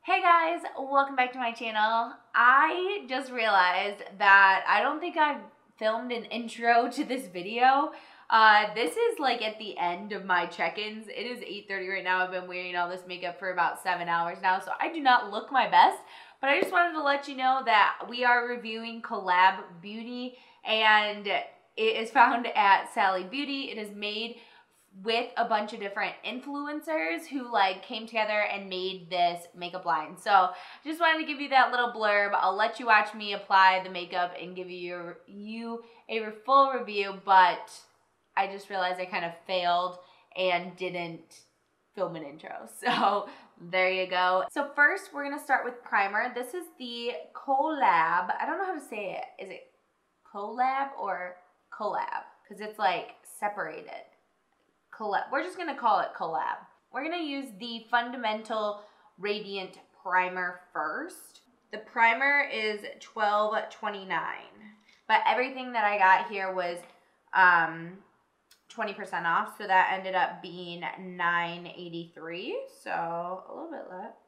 Hey guys, welcome back to my channel. I just realized that I don't think I've filmed an intro to this video. This is like at the end of my check-ins. It is 8:30 right now. I've been wearing all this makeup for about 7 hours now, so I do not look my best. But I just wanted to let you know that we are reviewing Col-lab Beauty, and it is found at Sally Beauty. It is made with a bunch of different influencers who came together and made this makeup line. So just wanted to give you that little blurb. I'll let you watch me apply the makeup and give you a full review, but I just realized I kind of failed and didn't film an intro. So there you go. So first we're gonna start with primer. This is the Col-lab. I don't know how to say it. Is it Col-lab or Col-lab? Because it's like separated. Col-lab. We're just gonna call it Col-lab. We're gonna use the Fundamental Radiant Primer first. The primer is $12.29, but everything that I got here was 20% off, so that ended up being $9.83, so a little bit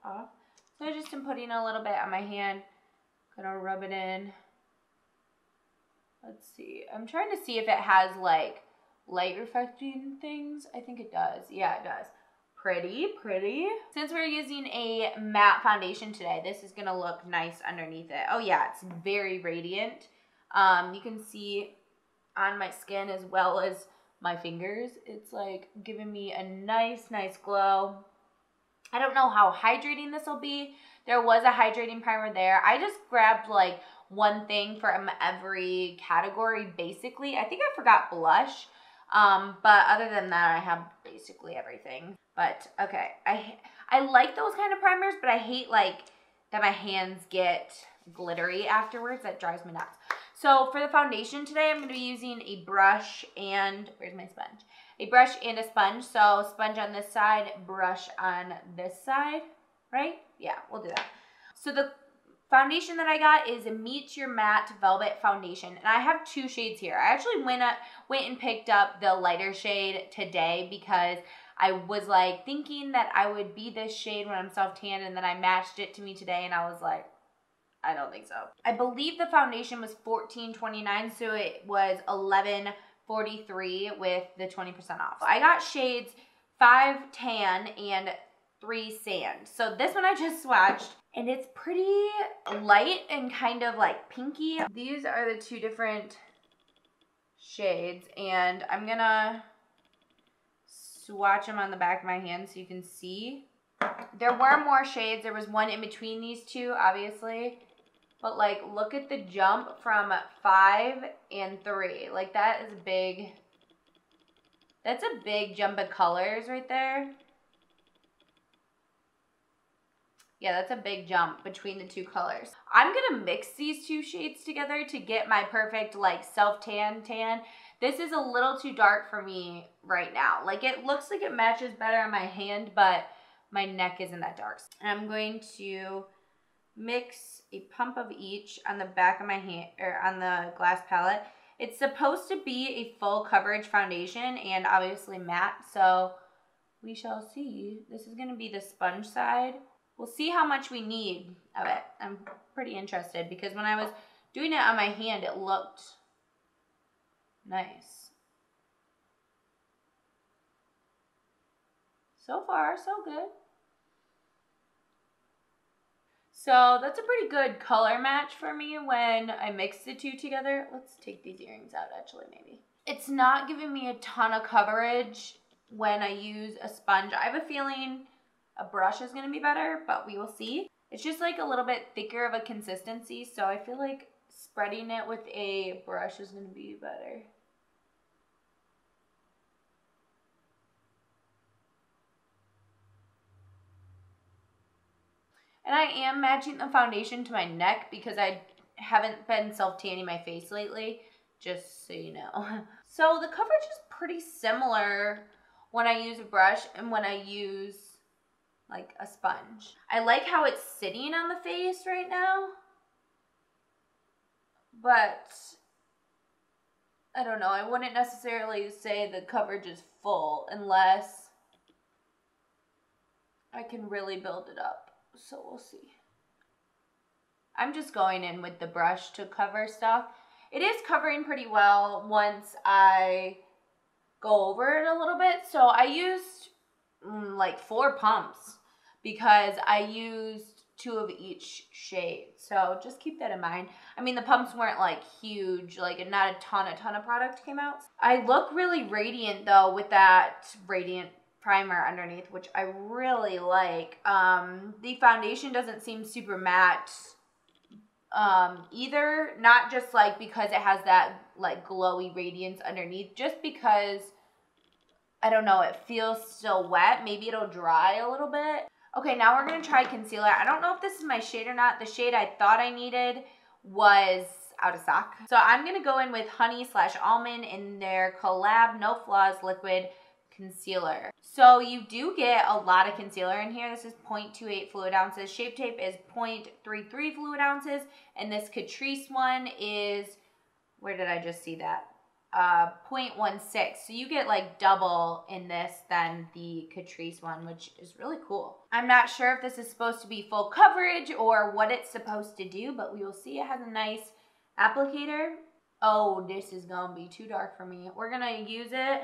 off. So I just am putting a little bit on my hand, gonna rub it in. Let's see. I'm trying to see if it has like light reflecting things. I think it does. Yeah, it does. Pretty. Since we're using a matte foundation today, this is gonna look nice underneath it. Oh yeah, it's very radiant. You can see on my skin as well as my fingers, it's like giving me a nice glow. I don't know how hydrating this will be. There was a hydrating primer there. I just grabbed like one thing from every category basically. I think I forgot blush. But other than that, I have basically everything. But okay, I like those kind of primers, but I hate like that my hands get glittery afterwards. That drives me nuts. So for the foundation today, I'm going to be using a brush and, where's my sponge? A brush and a sponge. So sponge on this side, brush on this side, right? Yeah, we'll do that. So the foundation that I got is a Meet Your Matte Velvet Foundation, and I have two shades here. I actually went and picked up the lighter shade today because I was like thinking that I would be this shade when I'm self-tan, and then I matched it to me today, and I was like, I don't think so. I believe the foundation was $14.29, so it was $11.43 with the 20% off. I got shades 5 tan and 3 sand. So this one I just swatched, and it's pretty light and kind of like pinky. These are the two different shades, and I'm gonna swatch them on the back of my hand so you can see. There were more shades. There was one in between these two, obviously. But like, look at the jump from 5 and 3. Like that is big. That's a big jump of colors right there. Yeah, that's a big jump between the two colors. I'm gonna mix these two shades together to get my perfect like self-tan tan. This is a little too dark for me right now. Like it looks like it matches better on my hand, but my neck isn't that dark. And I'm going to mix a pump of each on the back of my hand, or on the glass palette. It's supposed to be a full coverage foundation and obviously matte, so we shall see. This is gonna be the sponge side. We'll see how much we need of it. I'm pretty interested because when I was doing it on my hand, it looked nice. So far, so good. So that's a pretty good color match for me when I mix the two together. Let's take these earrings out actually, maybe. It's not giving me a ton of coverage when I use a sponge. I have a feeling a brush is going to be better, but we will see. It's just like a little bit thicker of a consistency, so I feel like spreading it with a brush is going to be better. And I am matching the foundation to my neck because I haven't been self-tanning my face lately, just so you know. So the coverage is pretty similar when I use a brush and when I use like a sponge. I like how it's sitting on the face right now, but I don't know. I wouldn't necessarily say the coverage is full unless I can really build it up. so we'll see. I'm just going in with the brush to cover stuff. It is covering pretty well once I go over it a little bit. So I used like 4 pumps because I used 2 of each shade. So just keep that in mind. I mean, the pumps weren't like huge, like not a ton of product came out. I look really radiant though with that radiant primer underneath, which I really like. The foundation doesn't seem super matte either, not just like because it has that like glowy radiance underneath, just because I don't know, it feels still wet. Maybe it'll dry a little bit. Okay, now we're gonna try concealer. I don't know if this is my shade or not. The shade I thought I needed was out of stock. So I'm gonna go in with Honey/Almond in their Collab No Flaws Liquid Concealer. So you do get a lot of concealer in here. This is 0.28 fluid ounces. Shape Tape is 0.33 fluid ounces. And this Catrice one is, where did I just see that? 0.16. So you get like double in this than the Catrice one, which is really cool. I'm not sure if this is supposed to be full coverage or what it's supposed to do, but we will see. It has a nice applicator. Oh, this is gonna be too dark for me. We're gonna use it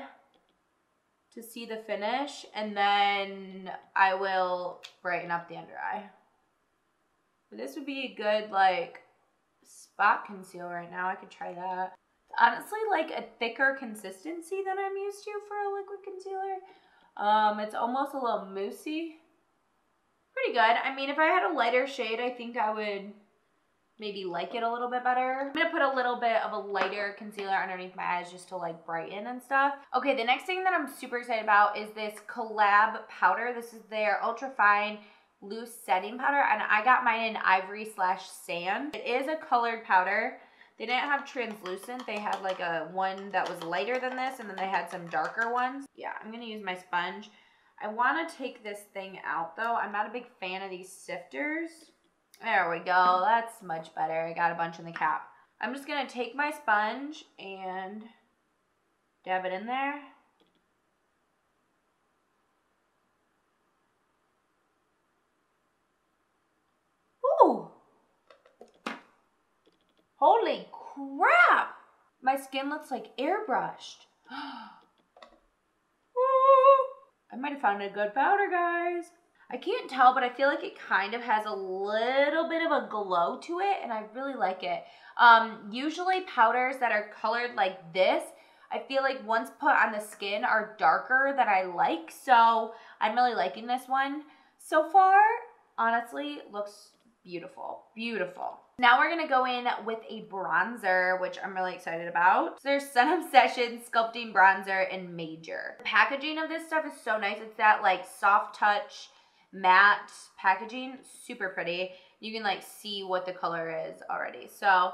to see the finish, and then I will brighten up the under eye. But this would be a good like spot concealer right now. I could try that. Honestly, like a thicker consistency than I'm used to for a liquid concealer. It's almost a little moussey. Pretty good. I mean, if I had a lighter shade, I think I would maybe like it a little bit better. I'm gonna put a little bit of a lighter concealer underneath my eyes just to like brighten and stuff. Okay, the next thing that I'm super excited about is this COLLAB powder. This is their ultra fine loose setting powder, and I got mine in Ivory/Sand. It is a colored powder. They didn't have translucent. They had like a one that was lighter than this, and then they had some darker ones. Yeah, I'm gonna use my sponge. I wanna take this thing out though. I'm not a big fan of these sifters. There we go, that's much better. I got a bunch in the cap. I'm just gonna take my sponge and dab it in there. Ooh! Holy crap! My skin looks like airbrushed. I might have found a good powder, guys. I can't tell, but I feel like it kind of has a little bit of a glow to it, and I really like it. Usually powders that are colored like this, I feel like once put on the skin are darker than I like, so I'm really liking this one. So far, honestly, looks beautiful, beautiful. Now we're gonna go in with a bronzer, which I'm really excited about. So there's Sun Obsession Sculpting Bronzer in Major. The packaging of this stuff is so nice. It's that like soft touch matte packaging, super pretty. You can like see what the color is already. So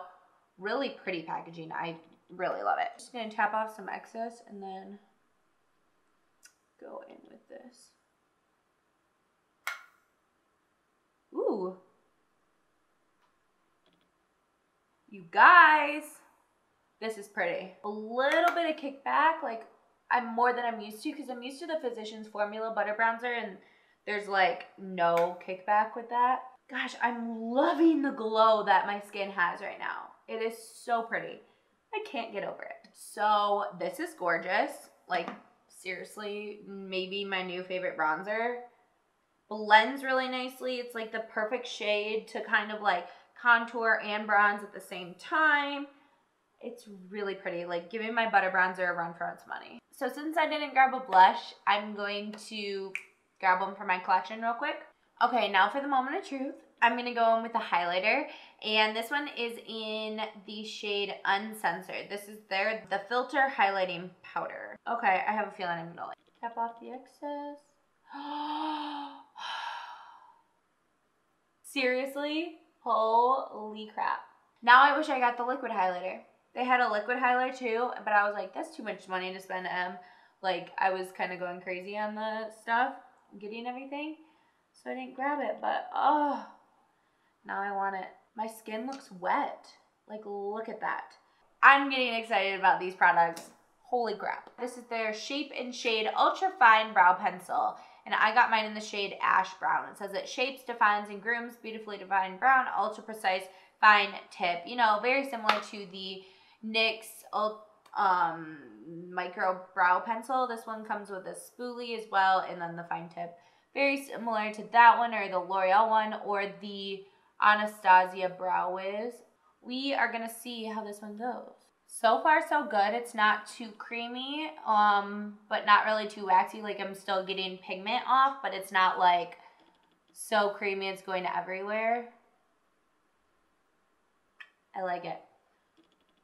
really pretty packaging. I really love it. Just gonna tap off some excess and then go in with this. Ooh. You guys, this is pretty. A little bit of kickback, like I'm more than I'm used to, because I'm used to the Physicians Formula Butter Bronzer and there's like no kickback with that. Gosh, I'm loving the glow that my skin has right now. It is so pretty. I can't get over it. So this is gorgeous. Like seriously, maybe my new favorite bronzer. Blends really nicely. It's like the perfect shade to kind of like contour and bronze at the same time. It's really pretty, like giving my butter bronzer a run for its money. So since I didn't grab a blush, I'm going to grab one for my collection real quick. Okay, now for the moment of truth. I'm gonna go in with a highlighter, and this one is in the shade Uncensored. This is the Filter Highlighting Powder. Okay, I have a feeling I'm gonna like tap off the excess. Seriously? Holy crap. Now I wish I got the liquid highlighter. They had a liquid highlighter too, but I was like, that's too much money to spend. Like I was kind of going crazy on the stuff, getting everything. So I didn't grab it, but oh, now I want it. My skin looks wet. Like look at that. I'm getting excited about these products. Holy crap. This is their Shape and Shade Ultra Fine Brow Pencil. and I got mine in the shade Ash Brown. It says it shapes, defines, and grooms beautifully defined brown, ultra precise, fine tip. You know, very similar to the NYX micro brow pencil. This one comes with a spoolie as well, and then the fine tip. Very similar to that one, or the L'Oreal one, or the Anastasia Brow Wiz. We are gonna see how this one goes. So far so good. It's not too creamy, but not really too waxy. Like, I'm still getting pigment off, but it's not like so creamy it's going everywhere. I like it.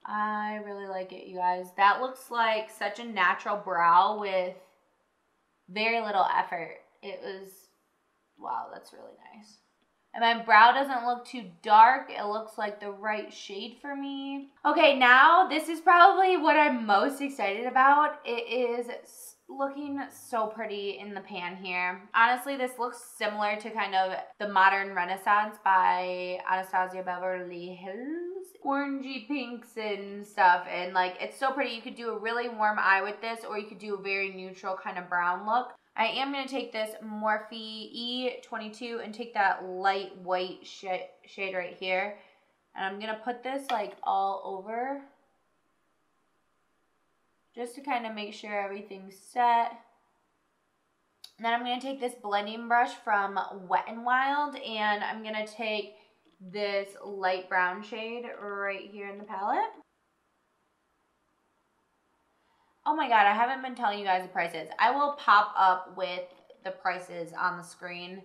I really like it, you guys. That looks like such a natural brow with very little effort. It was, wow, that's really nice. And my brow doesn't look too dark. It looks like the right shade for me. Okay, now this is probably what I'm most excited about. It is looking so pretty in the pan here. Honestly, this looks similar to kind of the Modern Renaissance by Anastasia Beverly Hills. Orangey pinks and stuff, and like, it's so pretty. You could do a really warm eye with this, or you could do a very neutral kind of brown look. I am going to take this Morphe E22 and take that light white shade right here. And I'm going to put this like all over, just to kind of make sure everything's set. And then I'm going to take this blending brush from Wet n Wild, and I'm going to take this light brown shade right here in the palette. Oh my god, I haven't been telling you guys the prices. I will pop up with the prices on the screen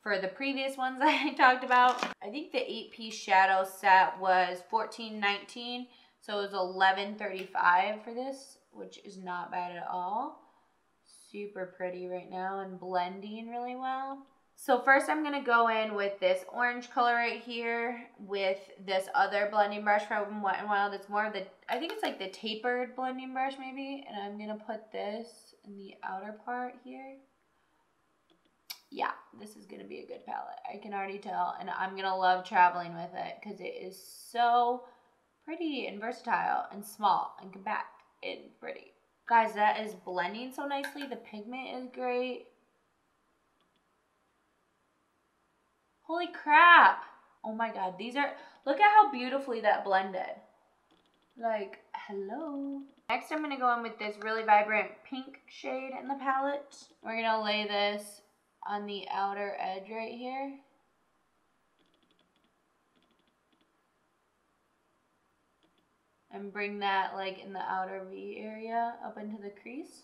for the previous ones that I talked about. I think the 8-piece shadow set was $14.19, so it was $11.35 for this, which is not bad at all. Super pretty right now and blending really well. So first I'm going to go in with this orange color right here with this other blending brush from Wet n Wild. It's more of the, I think it's like the tapered blending brush maybe. And I'm going to put this in the outer part here. Yeah, this is going to be a good palette. I can already tell. And I'm going to love traveling with it because it is so pretty and versatile and small and compact and pretty. Guys, that is blending so nicely. The pigment is great. Holy crap. Oh my god, these are, look at how beautifully that blended. Like, hello. Next I'm going to go in with this really vibrant pink shade in the palette. We're going to lay this on the outer edge right here. And bring that like in the outer V area up into the crease.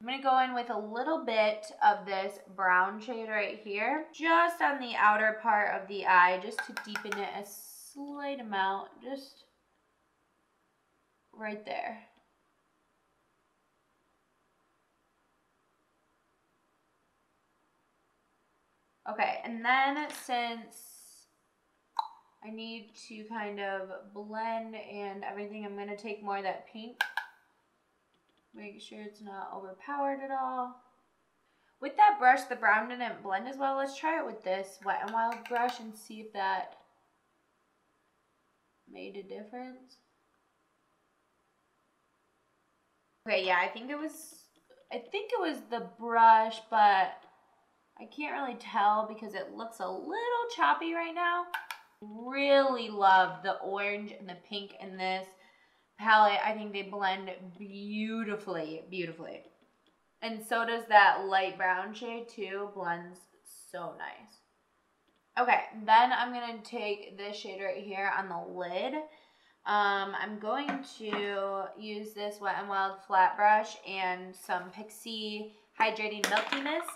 I'm going to go in with a little bit of this brown shade right here, just on the outer part of the eye, just to deepen it a slight amount, just right there. Okay, and then since I need to kind of blend and everything, I'm going to take more of that pink. Make sure it's not overpowered at all. With that brush, the brown didn't blend as well. Let's try it with this Wet n Wild brush and see if that made a difference. Okay, yeah, I think it was the brush, but I can't really tell because it looks a little choppy right now. Really love the orange and the pink in this palette. I think they blend beautifully, beautifully. And so does that light brown shade too. Blends so nice. Okay, then I'm going to take this shade right here on the lid. I'm going to use this Wet n Wild flat brush and some Pixie Hydrating Milky Mist.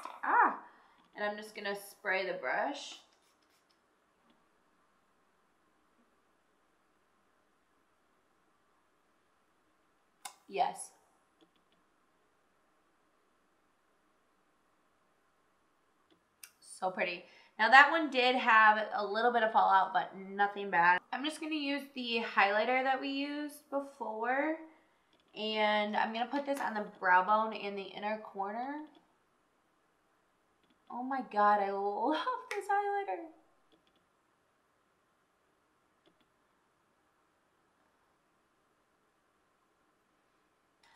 And I'm just going to spray the brush. Yes. So pretty. Now that one did have a little bit of fallout, but nothing bad. I'm just going to use the highlighter that we used before. And I'm going to put this on the brow bone in the inner corner. Oh my god, I love this highlighter.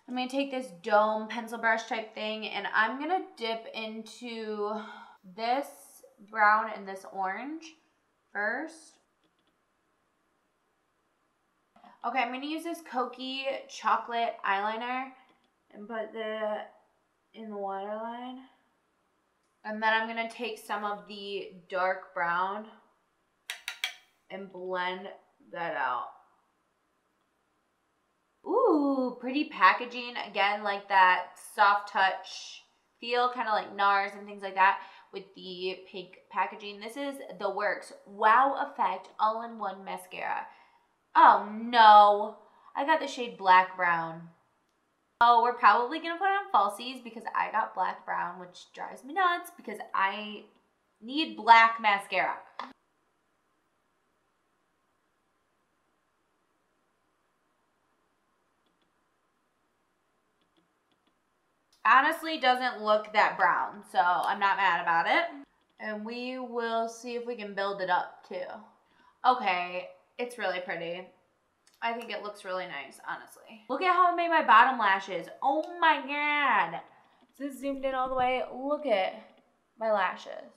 I'm gonna take this dome pencil brush type thing and I'm gonna dip into this brown and this orange first. Okay, I'm gonna use this Cokie chocolate eyeliner and put that in the waterline. And then I'm gonna take some of the dark brown and blend that out. Ooh, pretty packaging. Again, like that soft touch feel, kind of like NARS and things like that with the pink packaging. This is the Works Wow Effect All-in-One Mascara. Oh no, I got the shade Black Brown. Oh, we're probably gonna put on falsies because I got Black Brown, which drives me nuts because I need black mascara. Honestly, doesn't look that brown, so I'm not mad about it. And we will see if we can build it up too. Okay, it's really pretty. I think it looks really nice, honestly. Look at how I made my bottom lashes. Oh my god. This zoomed in all the way. Look at my lashes.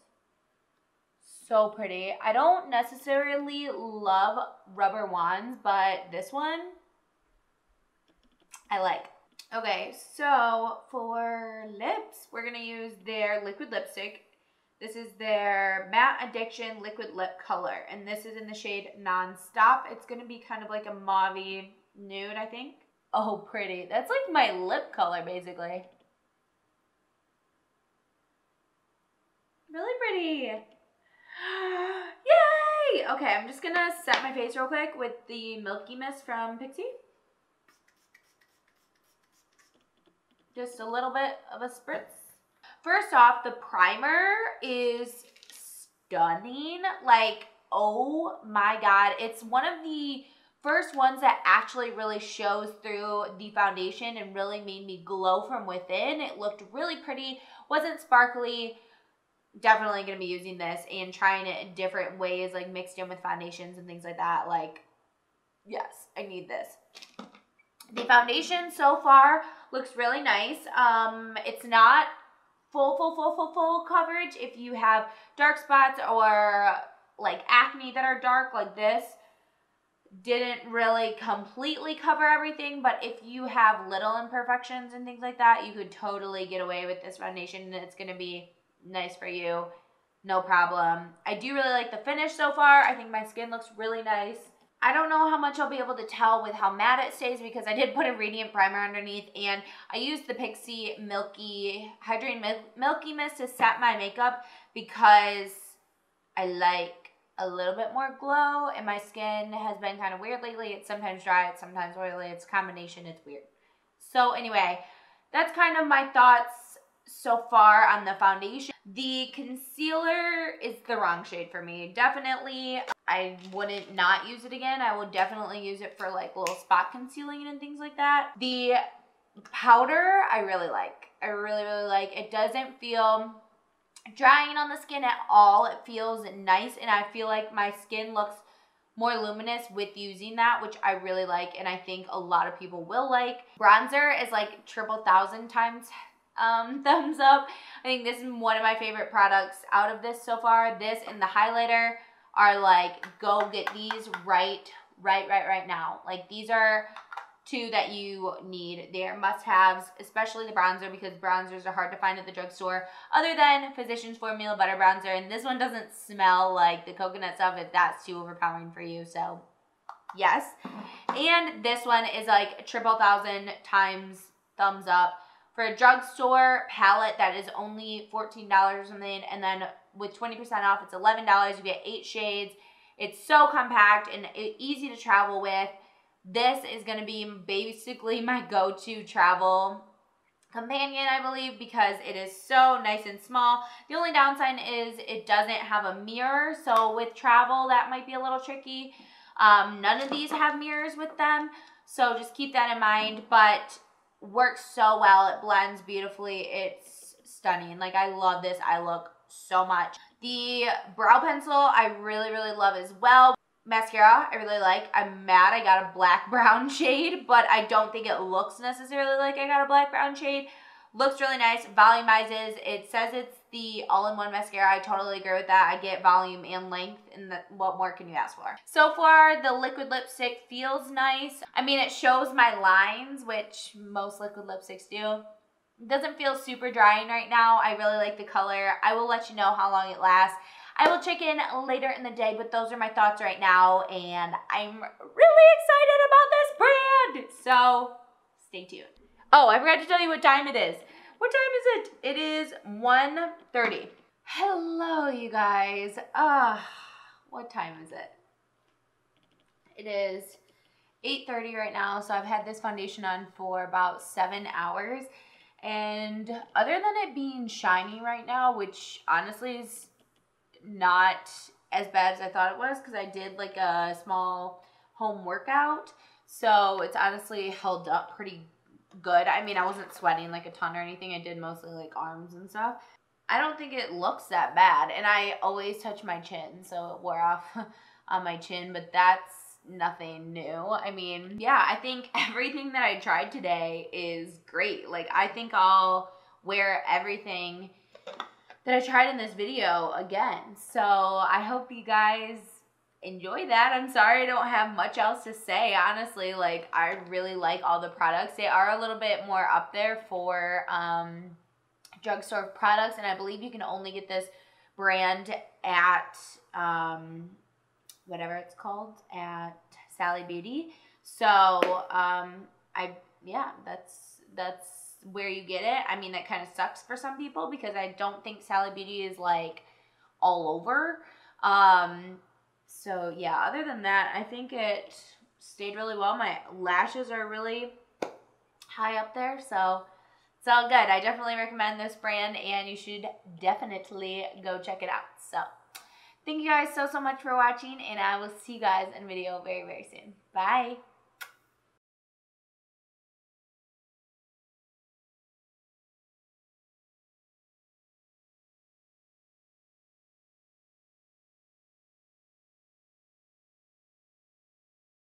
So pretty. I don't necessarily love rubber wands, but this one I like. Okay, so for lips, we're gonna use their liquid lipstick. This is their Matte Addiction Liquid Lip Color, and this is in the shade Nonstop. It's gonna be kind of like a mauve nude, I think. Oh, pretty. That's like my lip color, basically. Really pretty. Yay! Okay, I'm just gonna set my face real quick with the Milky Mist from Pixi. Just a little bit of a spritz. First off, the primer is stunning. Like, oh my god. It's one of the first ones that actually really shows through the foundation and really made me glow from within. It looked really pretty, wasn't sparkly. Definitely going to be using this and trying it in different ways, like mixed in with foundations and things like that. Like, yes, I need this. The foundation so far looks really nice. It's not full coverage. If you have dark spots or like acne that are dark like this, didn't really completely cover everything, but if you have little imperfections and things like that, you could totally get away with this foundation and it's going to be nice for you. No problem. I do really like the finish so far. I think my skin looks really nice. I don't know how much I'll be able to tell with how matte it stays because I did put a radiant primer underneath and I used the Pixi Hydrating Milky Mist to set my makeup because I like a little bit more glow and my skin has been kind of weird lately. It's sometimes dry, it's sometimes oily, it's a combination, it's weird. So anyway, that's kind of my thoughts so far on the foundation. The concealer is the wrong shade for me. Definitely, I wouldn't not use it again. I would definitely use it for like little spot concealing and things like that. The powder, I really like. I really like. It doesn't feel drying on the skin at all. It feels nice and I feel like my skin looks more luminous with using that, which I really like and I think a lot of people will like. Bronzer is like 1,000 times thumbs up. I think this is one of my favorite products out of this so far. This and the highlighter are like, go get these right now. Like these are two that you need. They're must-haves, especially the bronzer because bronzers are hard to find at the drugstore other than Physicians Formula Butter Bronzer. And this one doesn't smell like the coconut stuff if that's too overpowering for you. So yes. And this one is like 1,000 times thumbs up. For a drugstore palette, that is only $14 or something, and then with 20% off, it's $11. You get 8 shades. It's so compact and easy to travel with. This is going to be basically my go-to travel companion, I believe, because it is so nice and small. The only downside is it doesn't have a mirror, so with travel, that might be a little tricky. None of these have mirrors with them, so just keep that in mind, but works so well. It blends beautifully. It's stunning. Like, I love this eye look so much. The brow pencil I really love as well. mascara I really like. I'm mad I got a black brown shade, but I don't think it looks necessarily like I got a black brown shade. Looks really nice, volumizes. It says it's the all-in-one mascara. I totally agree with that. I get volume and length, and what more can you ask for? So far, the liquid lipstick feels nice. I mean, it shows my lines, which most liquid lipsticks do. It doesn't feel super drying right now. I really like the color. I will let you know how long it lasts. I will check in later in the day, but those are my thoughts right now, and I'm really excited about this brand. So, stay tuned. Oh, I forgot to tell you what time it is. What time is it? It is 1:30. Hello, you guys. What time is it? It is 8:30 right now, so I've had this foundation on for about 7 hours. And other than it being shiny right now, which honestly is not as bad as I thought it was, because I did like a small home workout, so it's honestly held up pretty good. I mean, I wasn't sweating like a ton or anything. I did mostly like arms and stuff. I don't think it looks that bad, and I always touch my chin, so it wore off on my chin, but that's nothing new. I mean, yeah, I think everything that I tried today is great. Like, I think I'll wear everything that I tried in this video again. So I hope you guys enjoy that. I'm sorry I don't have much else to say, honestly. Like, I really like all the products. They are a little bit more up there for drugstore products, and I believe you can only get this brand at whatever it's called, at Col-lab Beauty. So yeah, that's where you get it. I mean, that kind of sucks for some people because I don't think Col-lab Beauty is like all over. So yeah, other than that, I think it stayed really well. My lashes are really high up there, so it's all good. I definitely recommend this brand, and you should definitely go check it out. So thank you guys so much for watching, and I will see you guys in a video very, very soon. Bye.